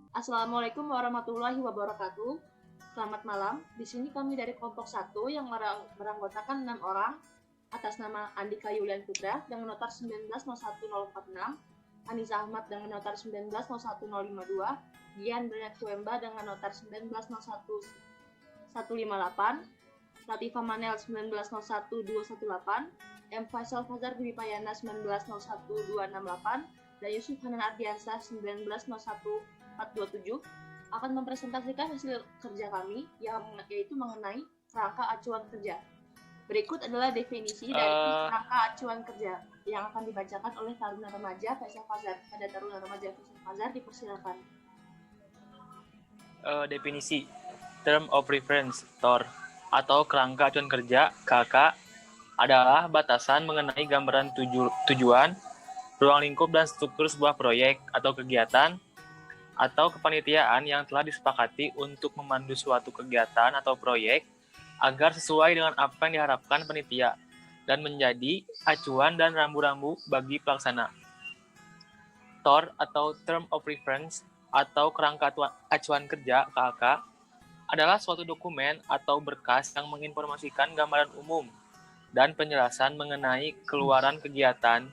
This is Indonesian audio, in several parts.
Assalamualaikum warahmatullahi wabarakatuh. Selamat malam. Di sini kami dari kelompok 1 yang beranggotakan 6 orang atas nama Andika Yulian Putra dengan notar 1901046, Anissa Ahmad dengan notar 1901052, Gian Berniat Kuemba dengan notar 1901158, Latifah Manel 1901218, M. Faisal Fazar Dwipayana 1901268, dan Yusuf Hanan Ardiansah 1901427 akan mempresentasikan hasil kerja kami yaitu mengenai kerangka acuan kerja. Berikut adalah definisi dari kerangka acuan kerja yang akan dibacakan oleh Taruna Remaja Faisal Fazar. Pada Taruna Remaja Faisal Fazar dipersilakan. Definisi Term of Reference (TOR) atau kerangka acuan kerja (KK) adalah batasan mengenai gambaran tujuan, ruang lingkup dan struktur sebuah proyek atau kegiatan atau kepanitiaan yang telah disepakati untuk memandu suatu kegiatan atau proyek agar sesuai dengan apa yang diharapkan panitia dan menjadi acuan dan rambu-rambu bagi pelaksana. TOR atau Term of Reference atau kerangka acuan kerja (KAK) adalah suatu dokumen atau berkas yang menginformasikan gambaran umum dan penjelasan mengenai keluaran kegiatan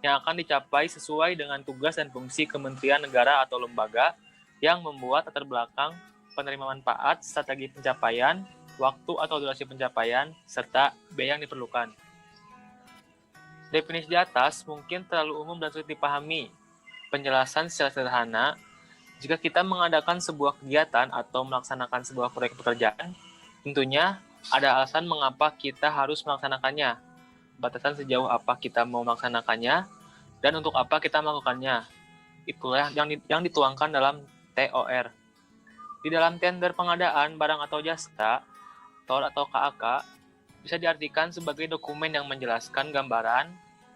yang akan dicapai sesuai dengan tugas dan fungsi kementerian negara atau lembaga yang membuat latar belakang penerima manfaat, strategi pencapaian, waktu atau durasi pencapaian, serta biaya yang diperlukan. Definisi di atas mungkin terlalu umum dan sulit dipahami. Penjelasan secara sederhana, jika kita mengadakan sebuah kegiatan atau melaksanakan sebuah proyek pekerjaan, tentunya ada alasan mengapa kita harus melaksanakannya, batasan sejauh apa kita mau melaksanakannya, dan untuk apa kita melakukannya. Itulah yang dituangkan dalam TOR. Di dalam tender pengadaan barang atau jasa, TOR atau KAK, bisa diartikan sebagai dokumen yang menjelaskan gambaran,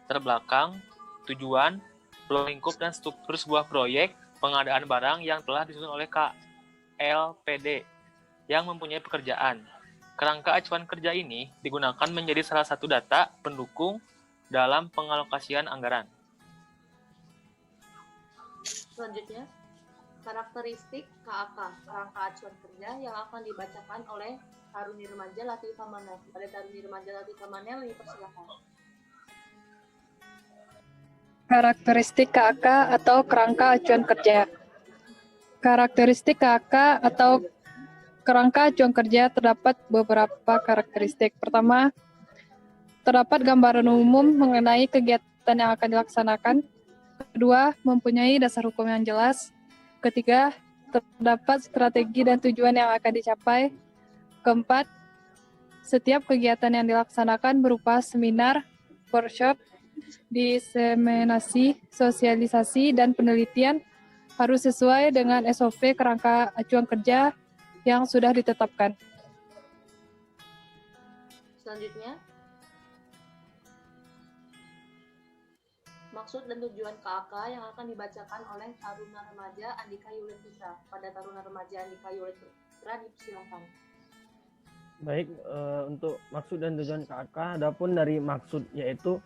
terbelakang, tujuan, ruang lingkup dan struktur sebuah proyek pengadaan barang yang telah disusun oleh KLPD yang mempunyai pekerjaan. Kerangka acuan kerja ini digunakan menjadi salah satu data pendukung dalam pengalokasian anggaran. Selanjutnya, karakteristik KAK, kerangka acuan kerja yang akan dibacakan oleh Taruni Remaja Latifah Manel. Pada Taruni Remaja Latifah Manel, dipersilakan. Karakteristik KAK atau kerangka acuan kerja. Karakteristik KAK atau kerangka acuan kerja terdapat beberapa karakteristik. Pertama, terdapat gambaran umum mengenai kegiatan yang akan dilaksanakan. Kedua, mempunyai dasar hukum yang jelas. Ketiga, terdapat strategi dan tujuan yang akan dicapai. Keempat, setiap kegiatan yang dilaksanakan berupa seminar, workshop, diseminasi, sosialisasi, dan penelitian harus sesuai dengan SOP kerangka acuan kerja yang sudah ditetapkan. Selanjutnya, maksud dan tujuan KAK yang akan dibacakan oleh Taruna Remaja Andika Yulian Putra. Pada Taruna Remaja Andika Yulian Putra, dipersilakan. Baik, untuk maksud dan tujuan KAK, adapun dari maksud yaitu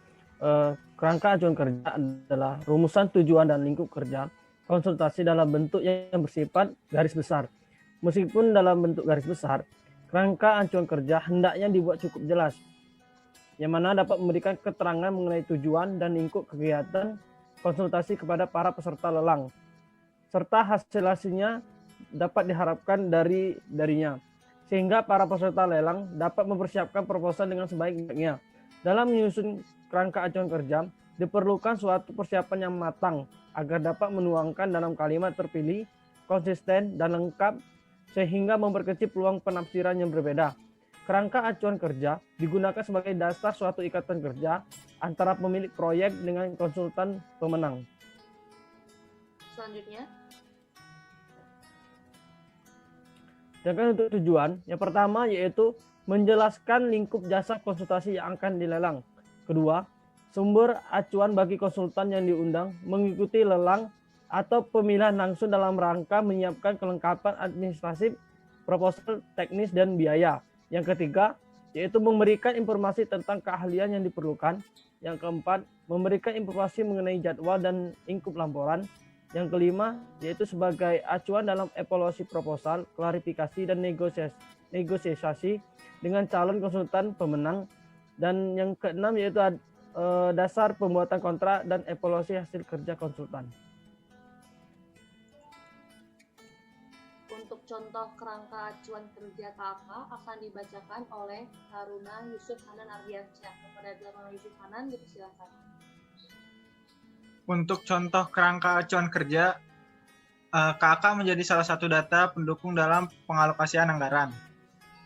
kerangka acuan kerja adalah rumusan tujuan dan lingkup kerja konsultasi dalam bentuk yang bersifat garis besar. Meskipun dalam bentuk garis besar, kerangka acuan kerja hendaknya dibuat cukup jelas, yang mana dapat memberikan keterangan mengenai tujuan dan lingkup kegiatan konsultasi kepada para peserta lelang, serta hasil-hasilnya dapat diharapkan darinya, sehingga para peserta lelang dapat mempersiapkan proposal dengan sebaik-baiknya. Dalam menyusun kerangka acuan kerja, diperlukan suatu persiapan yang matang agar dapat menuangkan dalam kalimat terpilih, konsisten, dan lengkap, sehingga memperkecil peluang penafsiran yang berbeda. Kerangka acuan kerja digunakan sebagai dasar suatu ikatan kerja antara pemilik proyek dengan konsultan pemenang. Selanjutnya, Sedangkan untuk tujuan, yang pertama yaitu menjelaskan lingkup jasa konsultasi yang akan dilelang. Kedua, sumber acuan bagi konsultan yang diundang mengikuti lelang atau pemilihan langsung dalam rangka menyiapkan kelengkapan administratif, proposal, teknis, dan biaya. Yang ketiga, yaitu memberikan informasi tentang keahlian yang diperlukan. Yang keempat, memberikan informasi mengenai jadwal dan lingkup laporan. Yang kelima, yaitu sebagai acuan dalam evaluasi proposal, klarifikasi, dan negosiasi dengan calon konsultan pemenang. Dan yang keenam, yaitu dasar pembuatan kontrak dan evaluasi hasil kerja konsultan. Untuk contoh kerangka acuan kerja KAK akan dibacakan oleh Haruna Yusuf Hanan Ardiansyah. Kepada Haruna Yusuf Hanan, dipersilakan. Untuk contoh kerangka acuan kerja, KAK menjadi salah satu data pendukung dalam pengalokasian anggaran.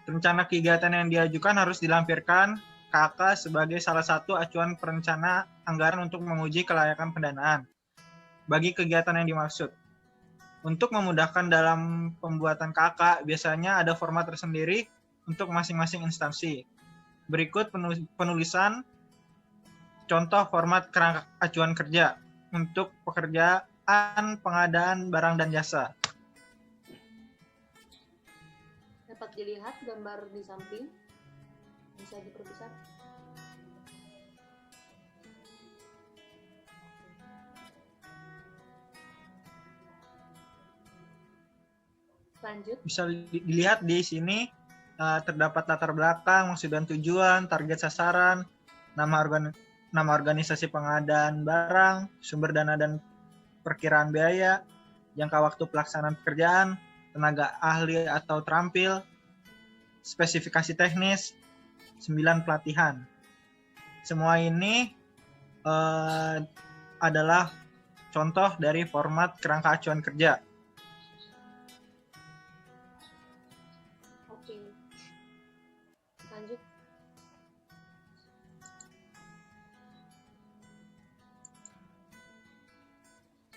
Rencana kegiatan yang diajukan harus dilampirkan KAK sebagai salah satu acuan perencana anggaran untuk menguji kelayakan pendanaan bagi kegiatan yang dimaksud. Untuk memudahkan dalam pembuatan KAK, biasanya ada format tersendiri untuk masing-masing instansi. Berikut penulisan contoh format kerangka acuan kerja untuk pekerjaan pengadaan barang dan jasa. Dapat dilihat gambar di samping. Bisa diperbesar. Lanjut. Bisa dilihat di sini terdapat latar belakang, maksud dan tujuan, target sasaran, nama organisasi pengadaan barang, sumber dana dan perkiraan biaya, jangka waktu pelaksanaan pekerjaan, tenaga ahli atau terampil, spesifikasi teknis, 9 pelatihan. Semua ini adalah contoh dari format kerangka acuan kerja. Oke. Lanjut.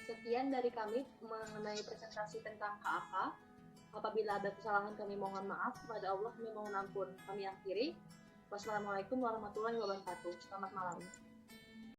Sekian dari kami mengenai presentasi tentang KAK. Apabila ada kesalahan kami mohon maaf, kepada Allah kami mohon ampun. Kami akhiri. Wassalamualaikum warahmatullahi wabarakatuh. Selamat malam.